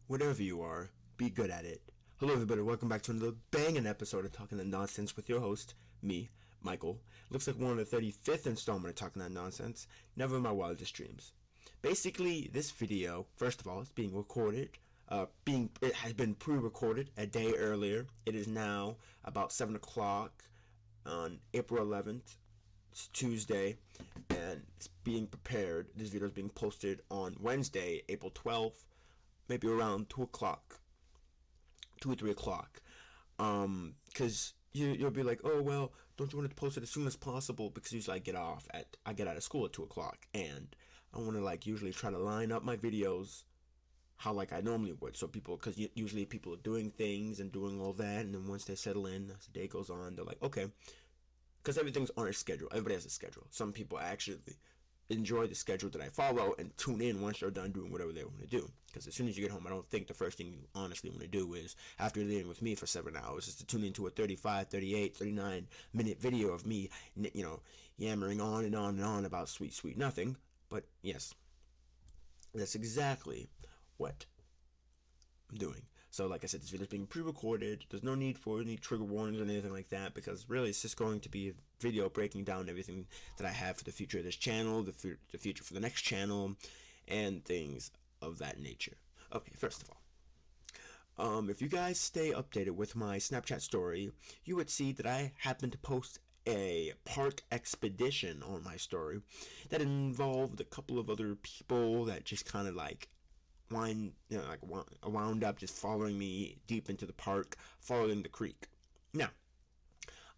Whatever you are, be good at it. Hello everybody, welcome back to another banging episode of Talking That Nonsense with your host, me, Michael. Looks like we're on the 35th installment of Talking That Nonsense, never in my wildest dreams. Basically, this video, first of all, is being recorded, it has been pre-recorded a day earlier. It is now about 7 o'clock on April 11th. It's Tuesday, and it's being prepared. This video is being posted on Wednesday, April 12th, maybe around 2 o'clock, 2 or 3 o'clock, because you'll be like, oh well, don't you want to post it as soon as possible? Because usually I get out of school at 2 o'clock, and I want to usually try to line up my videos how I normally would, so because usually people are doing things and doing all that, and then once they settle in, as the day goes on, they're like, okay, because everything's on a schedule. Everybody has a schedule. Some people actually enjoy the schedule that I follow and tune in once they're done doing whatever they want to do. Because as soon as you get home, I don't think the first thing you honestly want to do is, after dealing with me for 7 hours, is to tune into a 35, 38, 39 minute video of me, yammering on and on and on about sweet, sweet nothing. But yes, that's exactly what I'm doing. So like I said, this video is being pre-recorded. There's no need for any trigger warnings or anything like that, because really it's just going to be a video breaking down everything that I have for the future of this channel, the future for the next channel, and things of that nature. Okay, first of all, if you guys stay updated with my Snapchat story, you would see that I happened to post a park expedition on my story that involved a couple of other people that just kind of wound up just following me deep into the park, following the creek. Now,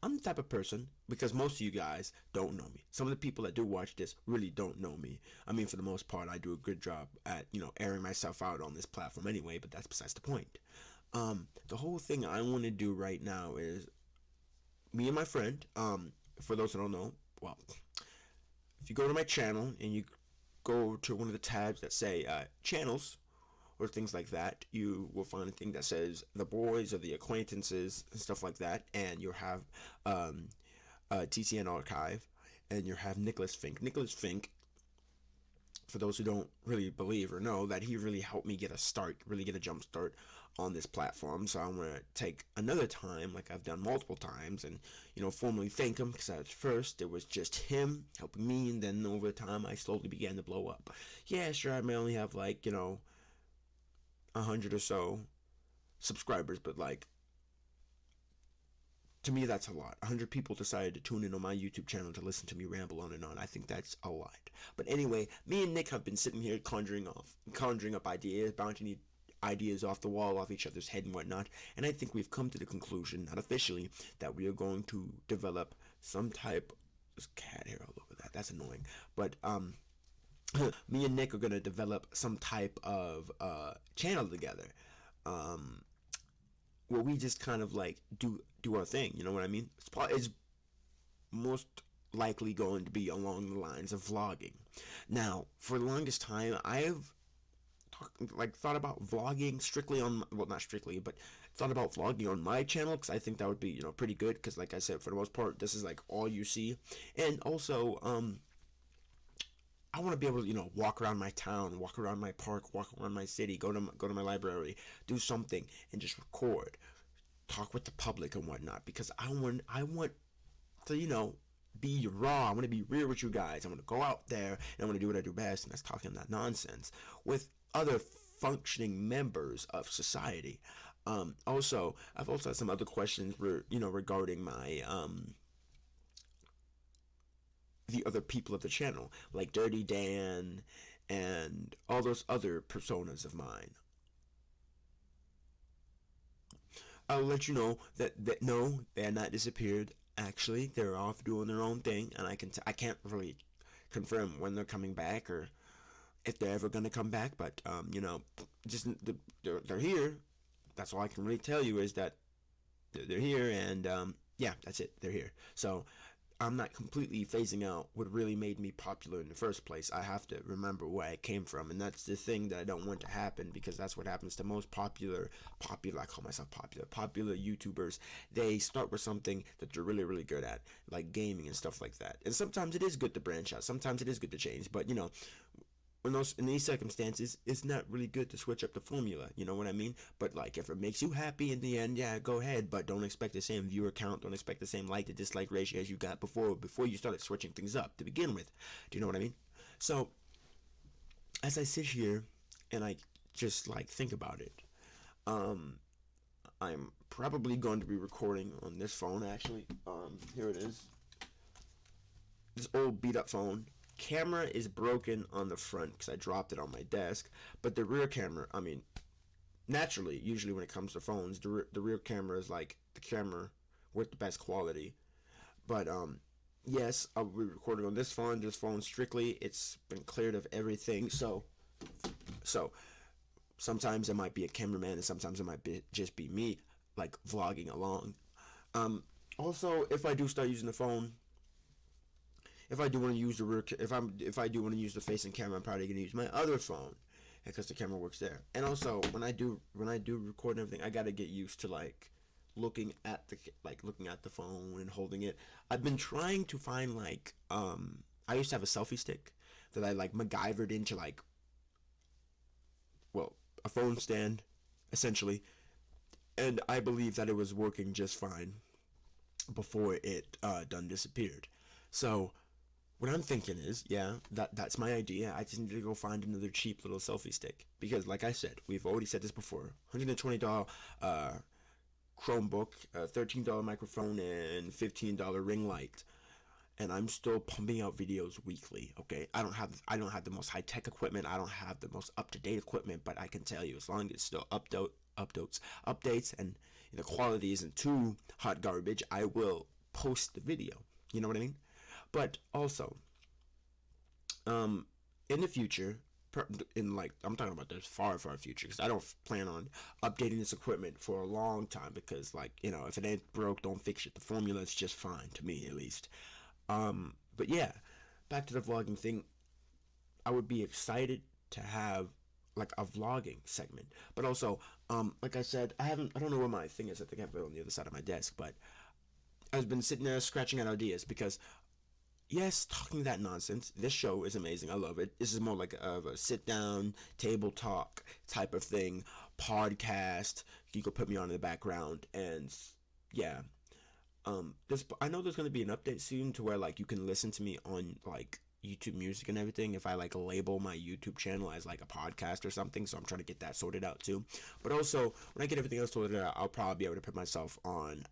I'm the type of person, because most of you guys don't know me. Some of the people that do watch this really don't know me. I mean, for the most part, I do a good job at, airing myself out on this platform anyway, but that's besides the point. The whole thing I want to do right now is, me and my friend, for those that don't know, well, if you go to my channel and you go to one of the tabs that say channels or things like that, you will find a thing that says the boys or the acquaintances and stuff like that, and you'll have TCN archive, and you'll have Nicholas Fink. Nicholas Fink, for those who don't really believe or know, that he really helped me get a jump start on this platform. So I want to take another time, like I've done multiple times, and formally thank him, because at first it was just him helping me, and then over time I slowly began to blow up. Yeah, sure, I may only have 100 or so subscribers, but to me that's a lot. 100 people decided to tune in on my YouTube channel to listen to me ramble on and on. I think that's a lot. But anyway, me and Nick have been sitting here conjuring up ideas, bouncing ideas off the wall, off each other's head and whatnot, and I think we've come to the conclusion, not officially, that we are going to develop some type. There's cat hair all over that. That's annoying. But me and Nick are going to develop some type of channel together, where we just kind of do our thing, you know what I mean? It's most likely going to be along the lines of vlogging. Now, for the longest time, I've thought about vlogging strictly on, well, not strictly, but thought about vlogging on my channel, because I think that would be pretty good, because like I said, for the most part, this is all you see. And also I want to be able to, walk around my town, walk around my park, walk around my city, go to my library, do something, and just record, talk with the public and whatnot. Because I want to, be raw. I want to be real with you guys. I want to go out there and I want to do what I do best, and that's talking that nonsense with other functioning members of society. Also, I've also had some other questions regarding my the other people of the channel, like Dirty Dan and all those other personas of mine. I'll let you know that no, they are not disappeared. Actually, they're off doing their own thing, and I can't really confirm when they're coming back or if they're ever gonna come back. But just they're here. That's all I can really tell you, is that they're here, and yeah, that's it. They're here. So I'm not completely phasing out what really made me popular in the first place. I have to remember where I came from, and that's the thing that I don't want to happen, because that's what happens to most popular, I call myself popular YouTubers. They start with something that they're really, really good at, like gaming and stuff like that. And sometimes it is good to branch out. Sometimes it is good to change, but in these circumstances, it's not really good to switch up the formula. You know what I mean? But like, if it makes you happy in the end, yeah, go ahead. But don't expect the same viewer count. Don't expect the same like to dislike ratio as you got before you started switching things up to begin with. Do you know what I mean? So as I sit here and I just like think about it, um, I'm probably going to be recording on this phone. Actually, here it is. This old beat up phone. Camera is broken on the front because I dropped it on my desk, but the rear camera, I mean, naturally, usually when it comes to phones, the rear camera is like the camera with the best quality. But yes, I'll be recording on this phone. This phone strictly, it's been cleared of everything. So sometimes it might be a cameraman, and sometimes it might just be me, like vlogging along. Um, Also, if I do start using the phone, if I do want to use the rear, if I do want to use the facing camera, I'm probably gonna use my other phone because the camera works there. And also, when I do record and everything, I gotta get used to looking at the phone and holding it. I've been trying to find I used to have a selfie stick that I like MacGyvered into well, a phone stand essentially, and I believe that it was working just fine before it done disappeared. So what I'm thinking is, yeah, that's my idea. I just need to go find another cheap little selfie stick because, like I said, we've already said this before. $120 uh, Chromebook, $13 microphone, and $15 ring light, and I'm still pumping out videos weekly. Okay, I don't have the most high tech equipment. I don't have the most up to date equipment, but I can tell you, as long as it's still updates, and the quality isn't too hot garbage, I will post the video. You know what I mean? But also, um, in the future, I'm talking about this far future, because I don't plan on updating this equipment for a long time, because if it ain't broke, don't fix it. The formula is just fine to me, at least. But yeah, back to the vlogging thing. I would be excited to have like a vlogging segment, but also, like I said, I don't know where my thing is. I think I have it on the other side of my desk, but I've been sitting there scratching at ideas because yes, talking that nonsense. This show is amazing. I love it. This is more like a sit down, table talk type of thing, podcast. You could put me on in the background, and yeah. I know there's gonna be an update soon to where you can listen to me on YouTube Music and everything if I label my YouTube channel as a podcast or something. So I'm trying to get that sorted out too. But also when I get everything else sorted out, I'll probably be able to put myself on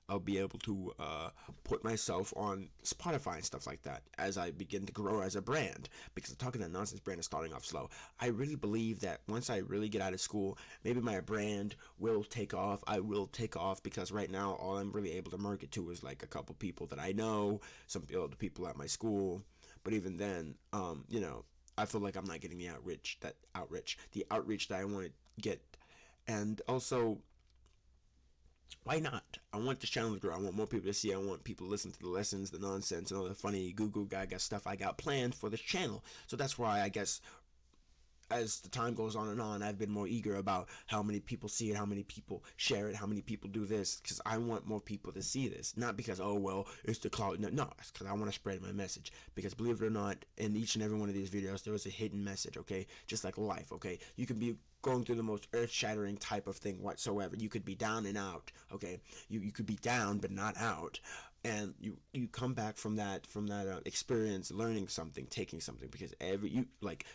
I'll be able to put myself on Spotify and stuff like that as I begin to grow as a brand. Because the Talking That Nonsense brand is starting off slow. I really believe that once I really get out of school, maybe my brand will take off. I will take off because right now all I'm really able to market to is a couple people that I know, some other people at my school. But even then, I feel like I'm not getting the outreach that I want to get. And also, why not? I want this channel to grow. I want more people to see. I want people to listen to the lessons, the nonsense, and all the funny Google Gaga stuff I got planned for this channel. So that's why I guess as the time goes on and on, I've been more eager about how many people see it, how many people share it, how many people do this, because I want more people to see this. Not because, oh, well, it's the cloud. No, it's because I want to spread my message. Because believe it or not, in each and every one of these videos, there is a hidden message, okay? Just like life, okay? You can be going through the most earth-shattering type of thing whatsoever. You could be down and out, okay? You could be down but not out, and you come back from that experience learning something, taking something, because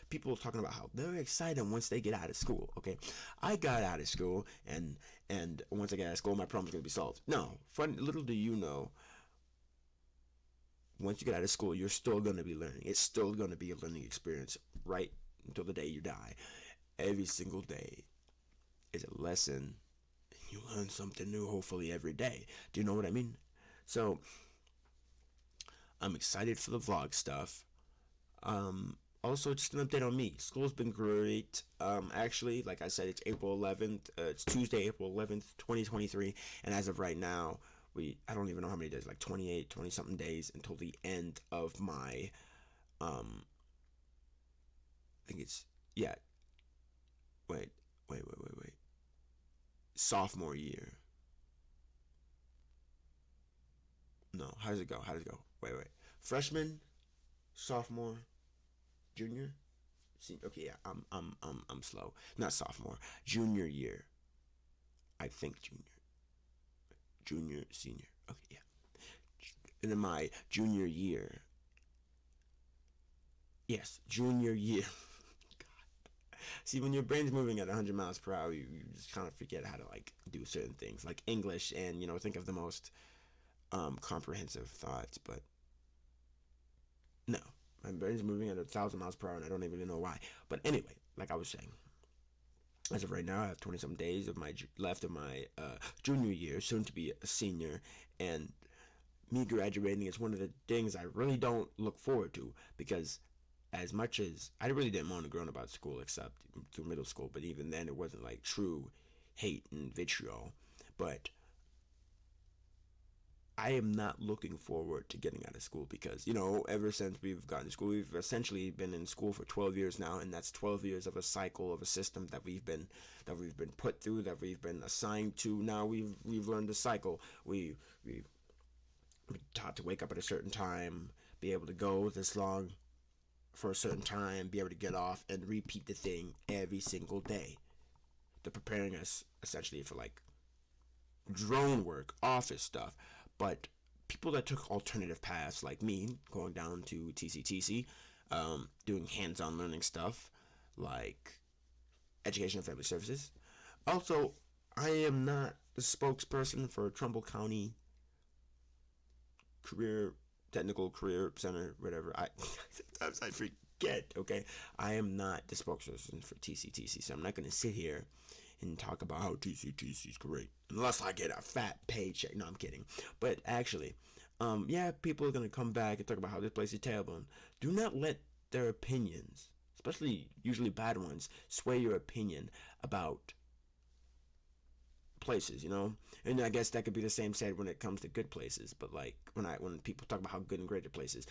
people are talking about how they're excited once they get out of school. Okay, I got out of school, and once I get out of school, my problem's gonna be solved. No, little do you know, once you get out of school, you're still gonna be learning. It's still gonna be a learning experience right until the day you die. Every single day is a lesson. You learn something new, hopefully every day. Do you know what I mean? So I'm excited for the vlog stuff. Also, just an update on me. School's been great. Actually, like I said, it's April 11th. It's Tuesday, April 11th, 2023. And as of right now, I don't even know how many days, 28, 20 something days until the end of my, I think it's, yeah, wait. Sophomore year. No, how does it go? Wait. Freshman, sophomore, junior, senior. Okay, yeah, I'm slow. Not sophomore, junior year. I think junior, senior. Okay, yeah. And in my junior year, yes, junior year. See, when your brain's moving at 100 miles per hour, you just kind of forget how to like do certain things, like English, and think of the most comprehensive thoughts. But no, my brain's moving at 1,000 miles per hour, and I don't even know why. But anyway, like I was saying, as of right now, I have 20 some days of my left of my junior year, soon to be a senior, and me graduating is one of the things I really don't look forward to, because as much as I really didn't want to grow up about school except through middle school, but even then it wasn't like true hate and vitriol. But I am not looking forward to getting out of school, because ever since we've gotten to school, we've essentially been in school for 12 years now, and that's 12 years of a cycle of a system that we've been put through, that we've been assigned to. Now we've learned the cycle. We've taught to wake up at a certain time, be able to go this long for a certain time, be able to get off, and repeat the thing every single day. They're preparing us essentially for like drone work, office stuff. But people that took alternative paths, like me, going down to TCTC, doing hands-on learning stuff like Education and Family Services. Also, I am not the spokesperson for Trumbull County Technical Career Center, whatever. Sometimes I forget. Okay, I am not the spokesperson for TCTC, so I'm not going to sit here and talk about how TCTC is great unless I get a fat paycheck. No, I'm kidding. But actually, yeah, people are going to come back and talk about how this place is terrible. And do not let their opinions, especially usually bad ones, sway your opinion about places, and I guess that could be the same said when it comes to good places. But like when people talk about how good and great a place is,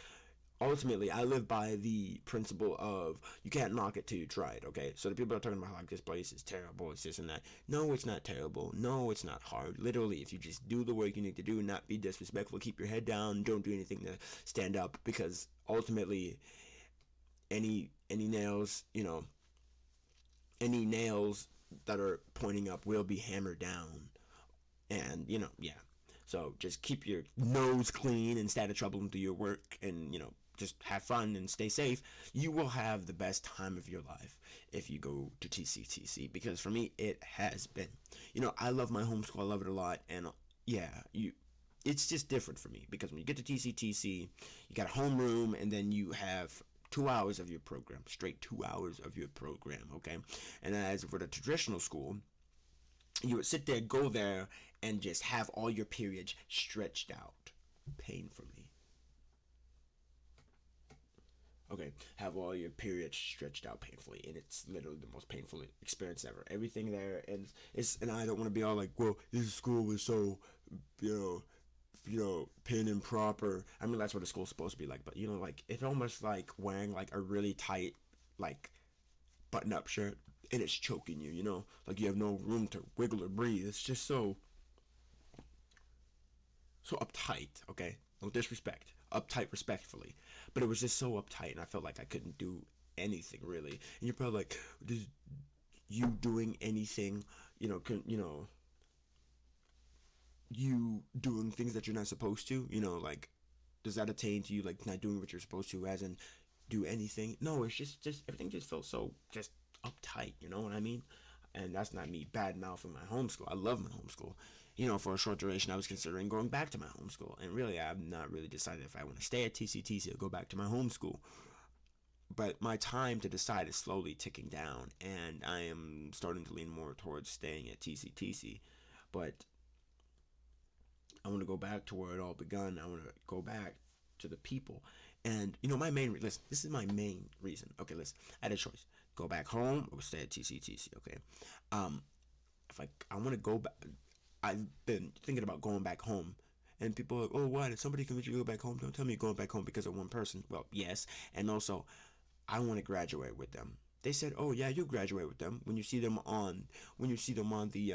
ultimately I live by the principle of you can't knock it till you try it. Okay, so the people are talking about how like this place is terrible, it's this and that. No, it's not terrible. No, it's not hard. Literally, if you just do the work you need to do, not be disrespectful, keep your head down, don't do anything to stand up, because ultimately any nails, any nails that are pointing up will be hammered down. And yeah, so just keep your nose clean and stay out of trouble and do your work, and just have fun and stay safe. You will have the best time of your life if you go to TCTC, because for me it has been. I love my homeschool, I love it a lot. And yeah, it's just different for me, because when you get to TCTC, you got a homeroom, and then you have 2 hours of your program, straight 2 hours of your program, okay? And as for the traditional school, you would sit there, go there, and just have all your periods stretched out painfully. Okay, have all your periods stretched out painfully, and it's literally the most painful experience ever. Everything there, and I don't want to be all like, well, this school was so, pin and proper. I mean, that's what a school's supposed to be like, but like it's almost like wearing like a really tight, like button-up shirt, and it's choking you. Like you have no room to wiggle or breathe. It's just so uptight. Okay, no disrespect, uptight respectfully, but it was just so uptight, and I felt like I couldn't do anything really. And you're probably like, "Does you doing anything? You doing things that you're not supposed to? Like, does that attain to you like not doing what you're supposed to, as in do anything?" No, it's just everything just felt so just uptight. You know what I mean? And that's not me bad mouthing my homeschool. I love my homeschool. For a short duration, I was considering going back to my homeschool, and really, I've not really decided if I want to stay at TCTC or go back to my homeschool. But my time to decide is slowly ticking down, and I am starting to lean more towards staying at TCTC. But I want to go back to where it all begun. I want to go back to the people. And my main listen, this is my main reason. Okay, listen, I had a choice: go back home or stay at TCTC. Okay, if I want to go back, I've been thinking about going back home. And people are like, oh, why did somebody convince you to go back home? Don't tell me you're going back home because of one person. Well, yes, and also I want to graduate with them. They said, oh yeah, you'll graduate with them when you see them on the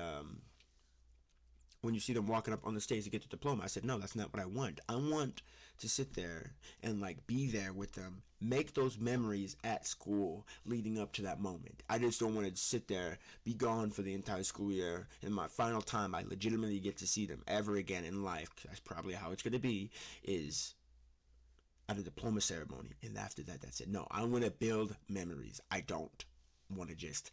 when you see them walking up on the stage to get the diploma. I said, no, that's not what I want. I want to sit there and like be there with them, make those memories at school leading up to that moment. I just don't want to sit there, be gone for the entire school year, and my final time I legitimately get to see them ever again in life, 'cause that's probably how it's going to be, is at a diploma ceremony, and after that, that's it. No, I want to build memories. I don't want to just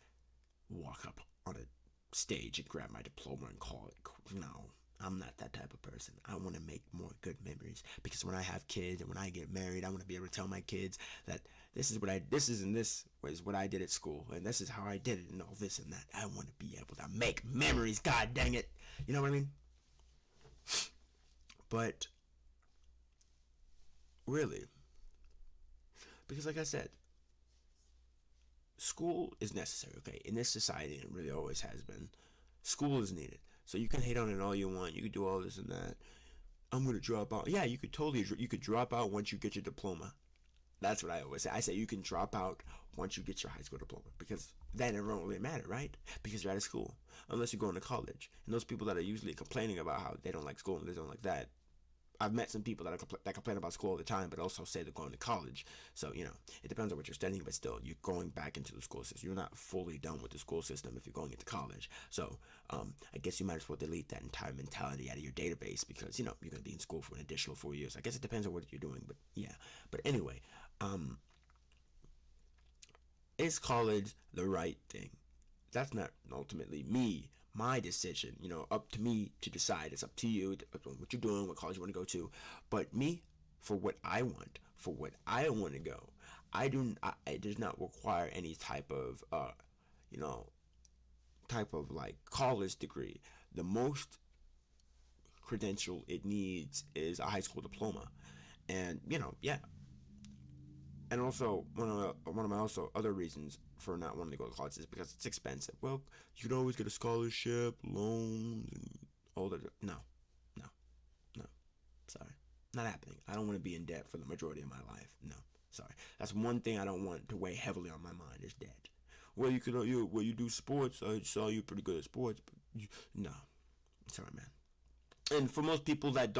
walk up on a stage and grab my diploma and call it. No, I'm not that type of person. I want to make more good memories, because when I have kids and when I get married, I want to be able to tell my kids that this is what I did at school, and this is how I did it, and all this and that. I want to be able to make memories. God dang it, you know what I mean? But really, because like I said, school is necessary, okay? In this society, it really always has been. School is needed. So you can hate on it all you want. You can do all this and that. I'm going to drop out. Yeah, you could drop out once you get your diploma. That's what I always say. I say you can drop out once you get your high school diploma, because then it won't really matter, right? Because you're out of school. Unless you're going to college. And those people that are usually complaining about how they don't like school and they don't like that, I've met some people that complain about school all the time, but also say they're going to college. So, it depends on what you're studying, but still, you're going back into the school system. You're not fully done with the school system if you're going into college. So, I guess you might as well delete that entire mentality out of your database, because, you're going to be in school for an additional 4 years. I guess it depends on what you're doing, but yeah. But anyway, is college the right thing? That's not ultimately my decision, up to me to decide. It's up to you, what you're doing, what college you want to go to. But me, for what I want to go, it does not require any type of, like college degree. The most credential it needs is a high school diploma. And, yeah. And also, one of my other reasons for not wanting to go to college is because it's expensive. Well, you can always get a scholarship, loans, and all that. No. Sorry. Not happening. I don't want to be in debt for the majority of my life. No. Sorry. That's one thing I don't want to weigh heavily on my mind, is debt. Well, you do sports. I saw you pretty good at sports, but no. Sorry, man. And for most people that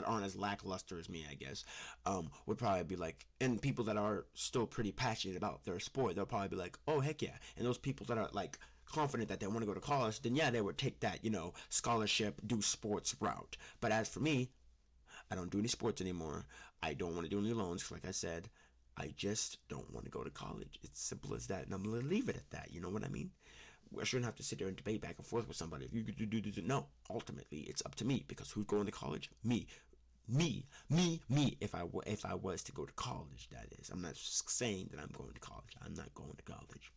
aren't as lackluster as me, I guess, would probably be like, and people that are still pretty passionate about their sport, they'll probably be like, oh, heck yeah. And those people that are like confident that they want to go to college, then yeah, they would take that, scholarship, do sports route. But as for me, I don't do any sports anymore. I don't want to do any loans, because like I said, I just don't want to go to college. It's simple as that, and I'm going to leave it at that, you know what I mean? I shouldn't have to sit there and debate back and forth with somebody. If you could do this, no. Ultimately, it's up to me, because who's going to college? Me. If I was to go to college, that is. I'm not saying that I'm going to college. I'm not going to college.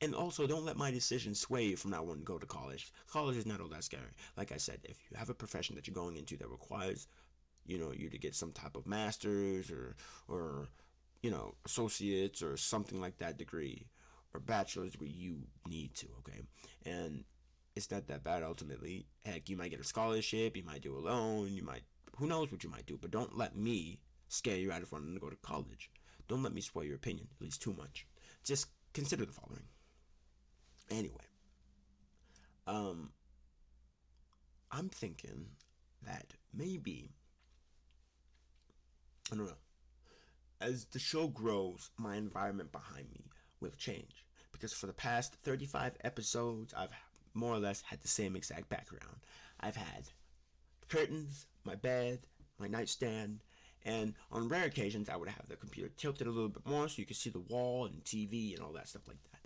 And also, don't let my decision sway you from not wanting to go to college. College is not all that scary. Like I said, if you have a profession that you're going into that requires, you to get some type of master's or associates or something like that degree, or bachelor's degree, you need to, okay? And it's not that bad ultimately. Heck, you might get a scholarship, you might do a loan, who knows what you might do, but don't let me scare you out of wanting to go to college. Don't let me sway your opinion, at least too much. Just consider the following. Anyway, I'm thinking that maybe, I don't know, as the show grows, my environment behind me will change. Because for the past 35 episodes, I've more or less had the same exact background. I've had curtains, my bed, my nightstand, and on rare occasions, I would have the computer tilted a little bit more so you can see the wall and TV and all that stuff like that.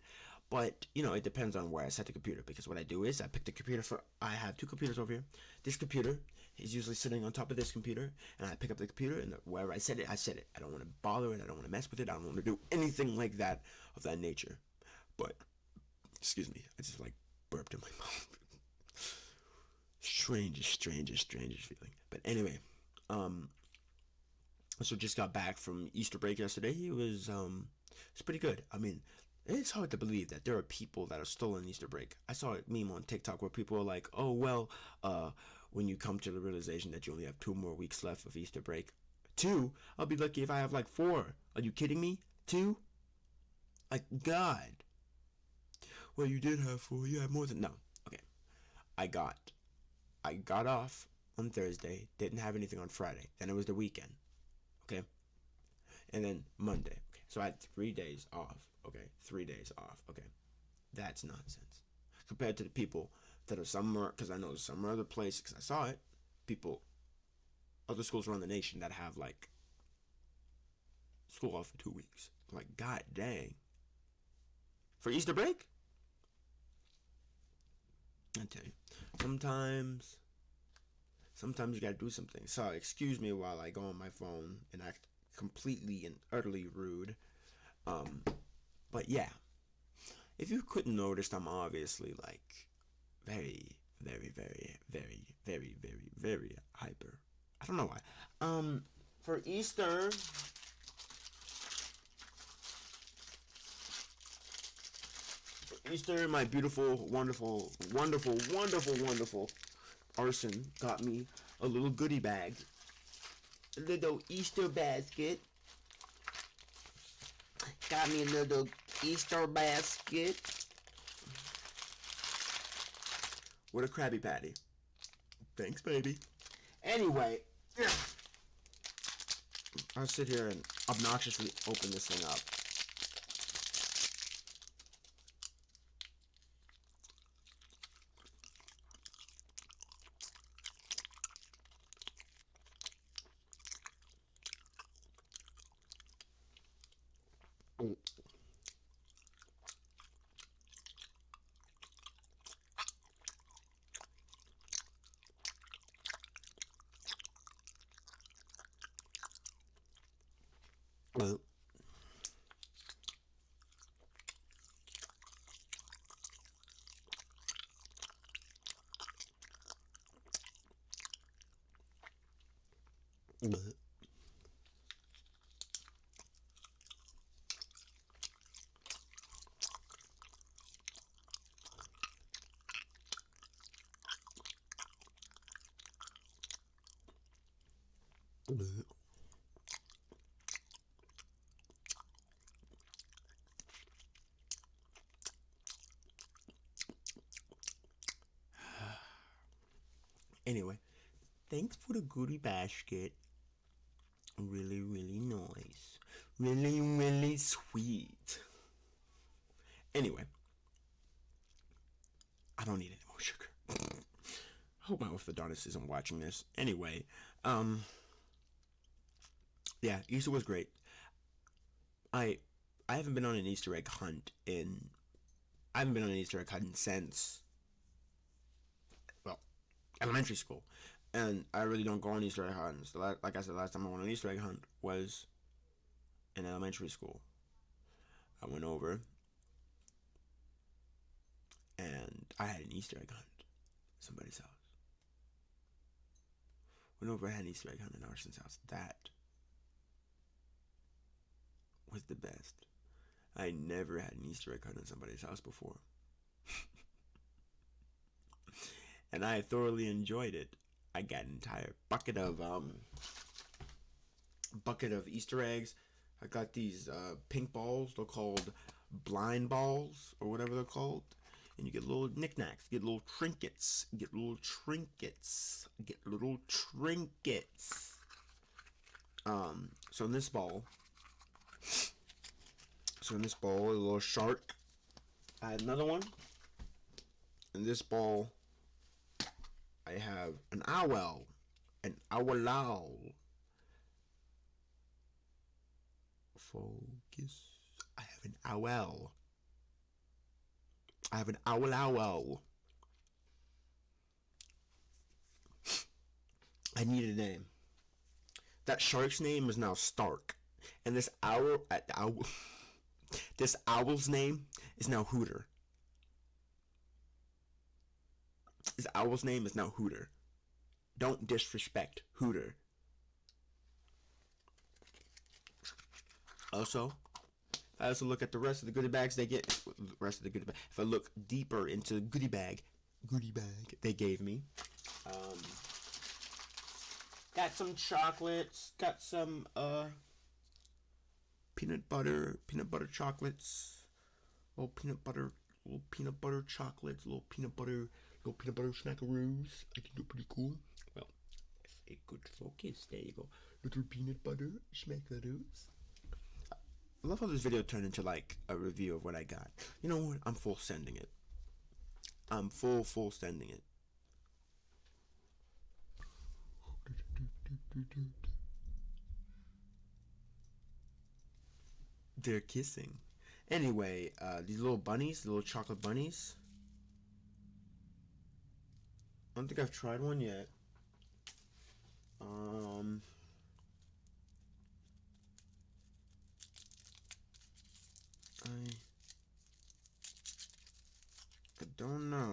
But, it depends on where I set the computer, because what I do is I pick the computer I have two computers over here. This computer is usually sitting on top of this computer, and I pick up the computer, and wherever I set it, I set it. I don't want to bother it. I don't want to mess with it. I don't want to do anything like that of that nature. But, excuse me, I just burped in my mouth. Strangest feeling. But anyway, so just got back from Easter break yesterday. It's pretty good. I mean, it's hard to believe that there are people that are still on Easter break. I saw a meme on TikTok where people are like, oh, well, when you come to the realization that you only have 2 more weeks left of Easter break. 2? I'll be lucky if I have 4. Are you kidding me? 2? God. Well, you did have 4. You had more than... No. Okay. I got off on Thursday, didn't have anything on Friday. Then it was the weekend, okay? And then Monday, okay? So I had 3 days off, okay? 3 days off, okay? That's nonsense. Compared to the people that are somewhere, because I know some other place, because I saw it, people, other schools around the nation that have, like, school off for 2 weeks. Like, god dang. For Easter break? I tell you, sometimes you gotta do something. So excuse me while I go on my phone and act completely and utterly rude. But yeah, if you couldn't notice, I'm obviously like very, very, very, very, very, very, very hyper. I don't know why. For Easter, my beautiful, wonderful, wonderful, wonderful, wonderful arson got me a little goodie bag. A little Easter basket. Got me a little Easter basket with a Krabby Patty. Thanks, baby. Anyway, I'll sit here and obnoxiously open this thing up. Well, anyway, thanks for the goodie basket. Really, really nice. Really, really sweet. Anyway, I don't need any more sugar. I hope my orthodontist isn't watching this. Anyway, yeah, Easter was great. I I haven't been on an Easter egg hunt in I haven't been on an Easter egg hunt since, well, elementary school, and I really don't go on Easter egg hunts. Like I said, last time I went on an Easter egg hunt was in elementary school. I went over and I had an Easter egg hunt at somebody's house. Went over and had an Easter egg hunt in Arson's house. That was the best. I never had an Easter egg hunt in somebody's house before. And I thoroughly enjoyed it. I got an entire bucket of Easter eggs. I got these pink balls. They're called blind balls or whatever they're called. And you get little knickknacks, get little trinkets, get little trinkets. So in this ball, a little shark. I had another one. In this ball, I have an owl. An owl. Focus. I have an owl. I have an owl. I need a name. That shark's name is now Stark. And this this owl's name is now Hooter. This owl's name is now Hooter. Don't disrespect Hooter. Also, if I also look at the rest of the goodie bags if I look deeper into the goodie bag they gave me, got some chocolates, got some peanut butter chocolates, little peanut butter chocolates, little peanut butter Little peanut butter snackaroos. I think they're pretty cool. Well, if a good focus, there you go. Little peanut butter snackaroos. I love how this video turned into like a review of what I got. You know what? I'm full sending it. I'm full sending it. They're kissing. Anyway, these little bunnies, little chocolate bunnies. I don't think I've tried one yet. I don't know.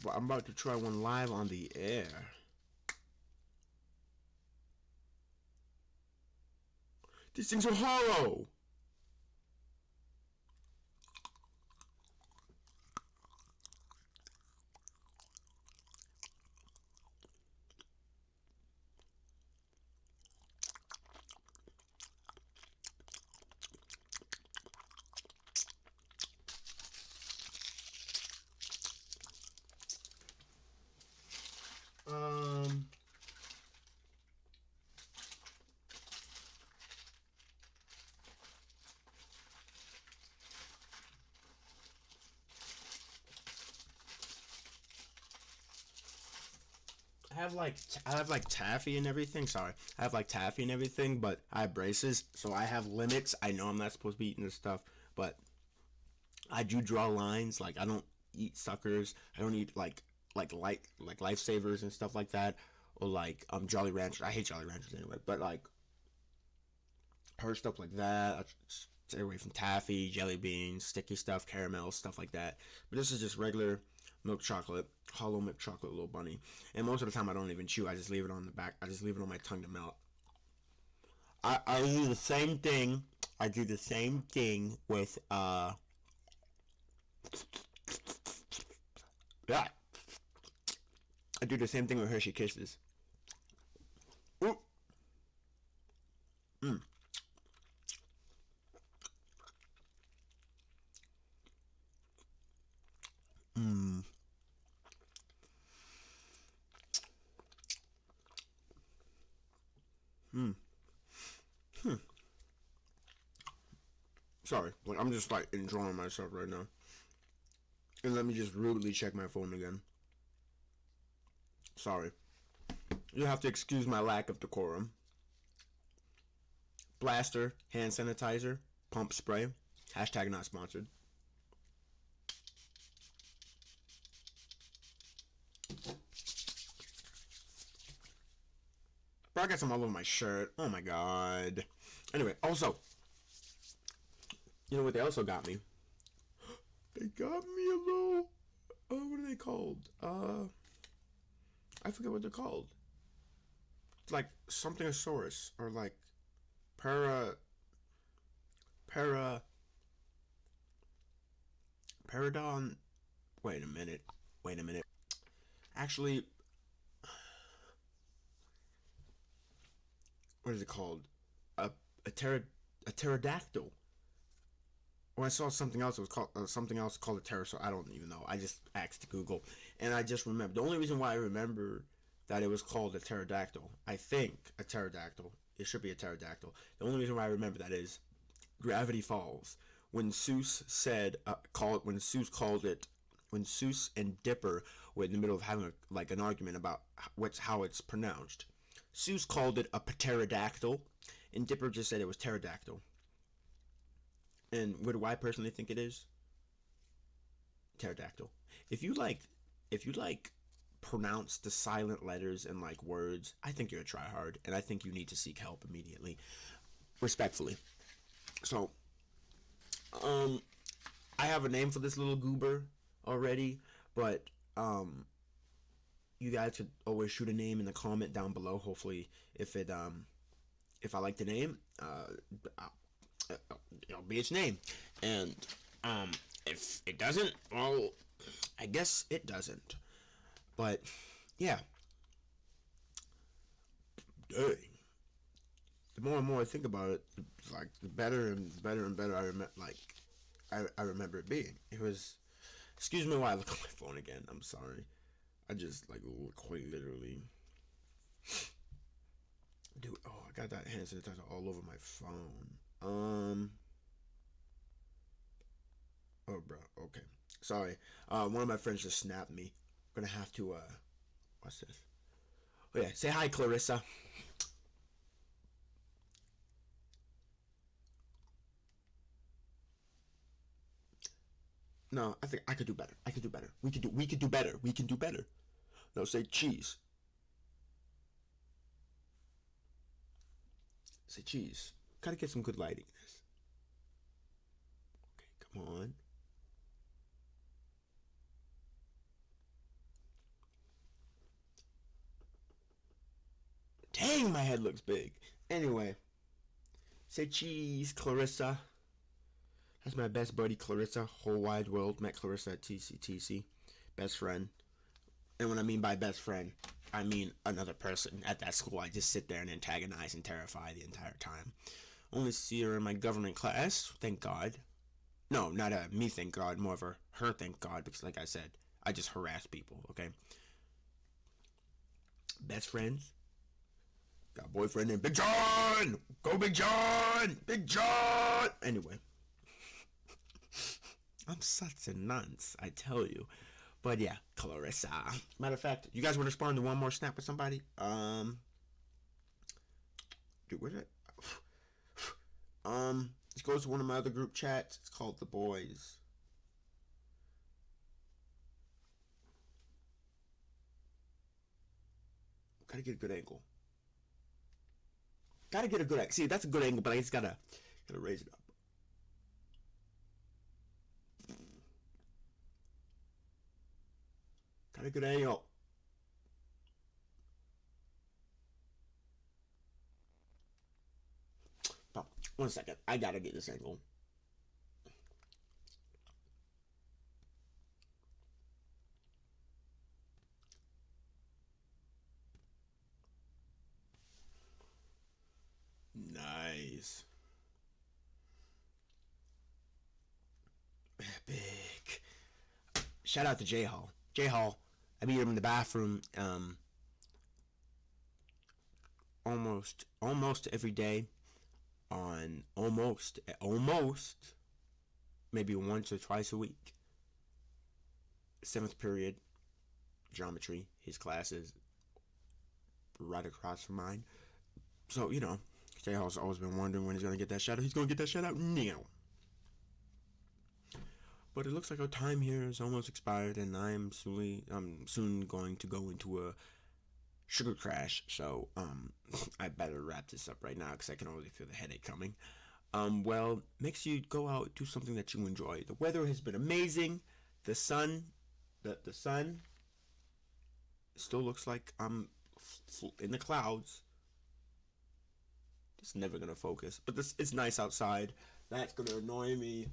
But I'm about to try one live on the air. These things are hollow! I have like taffy and everything. Sorry, I have like taffy and everything, but I have braces, so I have limits. I know I'm not supposed to be eating this stuff, but I do draw lines. Like I don't eat suckers. I don't eat like lifesavers and stuff like that, or like Jolly Ranchers. I hate Jolly Ranchers anyway, but like her stuff like that. I stay away from taffy, jelly beans, sticky stuff, caramel, stuff like that. But this is just regular milk chocolate, hollow milk chocolate, little bunny. And most of the time I don't even chew. I just leave it on the back. I just leave it on my tongue to melt. I do the same thing. I do the same thing with yeah. I do the same thing with Hershey Kisses. Ooh. Mm. Mm. Mm. Hmm. Sorry, like I'm just like enjoying myself right now. And let me just rudely check my phone again. Sorry. You have to excuse my lack of decorum. Blaster, hand sanitizer, pump spray. Hashtag not sponsored. Bro, I got some all over my shirt. Oh my god. Anyway, also, you know what they also got me? They got me a little, what are they called? I forget what they're called. It's like something Asaurus, or like para, para, paradon. Wait a minute. Wait a minute. Actually, what is it called? A pterodactyl. Or I saw something else. It was called something else called a pterosaur. I don't even know. I just asked Google, and I just remember. The only reason why I remember that it was called a pterodactyl, I think a pterodactyl. It should be a pterodactyl. The only reason why I remember that is Gravity Falls. When Seuss said when Seuss called it, when Seuss and Dipper were in the middle of having like an argument about how it's pronounced. Seuss called it a pterodactyl, and Dipper just said it was pterodactyl. And what do I personally think it is? Pterodactyl. If you like pronounce the silent letters in like words, I think you're a tryhard, and I think you need to seek help immediately, respectfully. So, I have a name for this little goober already, but you guys could always shoot a name in the comment down below. Hopefully, if I like the name, it'll be its name, and if it doesn't, well, I guess it doesn't. But yeah, dang. The more and more I think about it, like the better and better and better I remember. Like I remember it being. It was Excuse me while I look at my phone again. I'm sorry. I just like quite literally. Dude, oh, I got that hand sanitizer all over my phone. Oh, bro. Okay. Sorry. One of my friends just snapped me. I'm gonna have to. What's this? Oh yeah. Say hi, Clarissa. No, I think I could do better. I could do better. We could do. We could do better. We can do better. No, say cheese. Say cheese. Gotta get some good lighting in this. Okay, come on. Dang, my head looks big. Anyway, say cheese, Clarissa. That's my best buddy, Clarissa. Whole wide world. Met Clarissa at TCTC. Best friend. And what I mean by best friend, I mean another person at that school. I just sit there and antagonize and terrify the entire time. Only see her in my government class, thank God. No, not a me, thank God. More of a her, thank God. Because like I said, I just harass people, okay? Best friends. Got a boyfriend named Big John! Go Big John! Big John! Anyway. I'm such a nonce, I tell you. But yeah, Clarissa. Matter of fact, you guys want to respond to one more snap with somebody? Dude, where's it? This goes to one of my other group chats. It's called The Boys. Gotta get a good angle. Gotta get a good angle. See, that's a good angle, but I just gotta raise it up. Got a good angle. Oh, 1 second. I gotta get this angle. Nice. Epic. Shout out to J Hall. J Hall. I meet him in the bathroom almost every day on almost maybe once or twice a week. 7th period geometry. His class is right across from mine. So, J Hall's always been wondering when he's gonna get that shout out. He's gonna get that shout out now. But it looks like our time here is almost expired, and I'm soon going to go into a sugar crash. So I better wrap this up right now because I can already feel the headache coming. Well, make sure you go out, do something that you enjoy. The weather has been amazing. The sun still looks like I'm in the clouds. It's never gonna focus, but it's nice outside. That's gonna annoy me.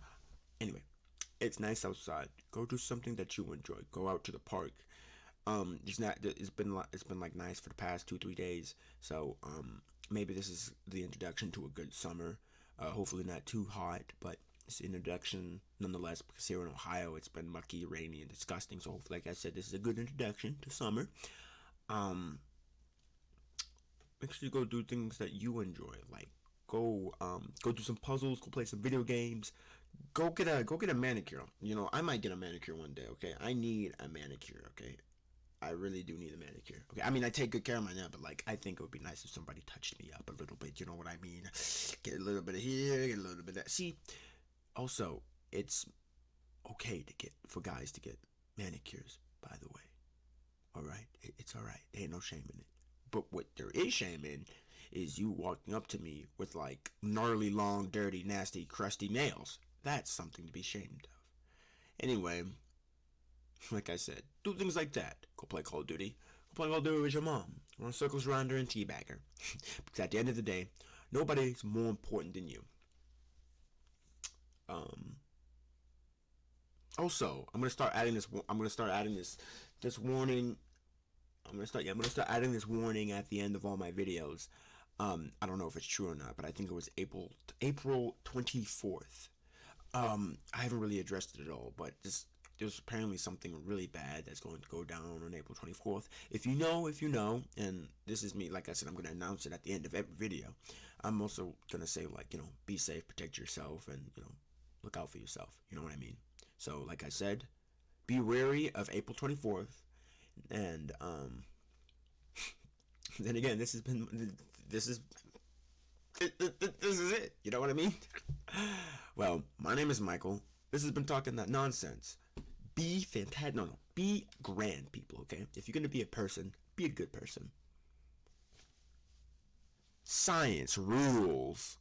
Anyway, it's nice outside. Go do something that you enjoy. Go out to the park. It's been like nice for the past 2-3 days. So maybe this is the introduction to a good summer. Hopefully not too hot, but it's an introduction nonetheless. Because here in Ohio, it's been mucky, rainy, and disgusting. So hopefully, like I said, this is a good introduction to summer. Make sure you go do things that you enjoy. Like go do some puzzles. Go play some video games. Go get a manicure. I might get a manicure one day. Okay, I need a manicure. Okay, I really do need a manicure. Okay, I mean I take good care of my nail, but like I think it would be nice if somebody touched me up a little bit. You know what I mean? Get a little bit of here, get a little bit of that. See, also it's okay for guys to get manicures. By the way, all right, it's all right. There ain't no shame in it. But what there is shame in is you walking up to me with like gnarly, long, dirty, nasty, crusty nails. That's something to be ashamed of. Anyway, like I said, do things like that. Go play Call of Duty. Go play Call of Duty with your mom. Run circles around her and teabag her. Because at the end of the day, nobody's more important than you. Also, I'm gonna start adding this. I'm gonna start adding this warning. I'm gonna start adding this warning at the end of all my videos. I don't know if it's true or not, but I think it was April 24th. I haven't really addressed it at all, but just there's apparently something really bad that's going to go down on April 24th. If you know, and this is me, like I said, I'm going to announce it at the end of every video. I'm also going to say, like, be safe, protect yourself, and, look out for yourself. You know what I mean? So, like I said, be wary of April 24th. And, then again, this is it. You know what I mean? Well, my name is Michael. This has been Talking That Nonsense. Be fantastic. No. Be grand, people, okay? If you're going to be a person, be a good person. Science rules.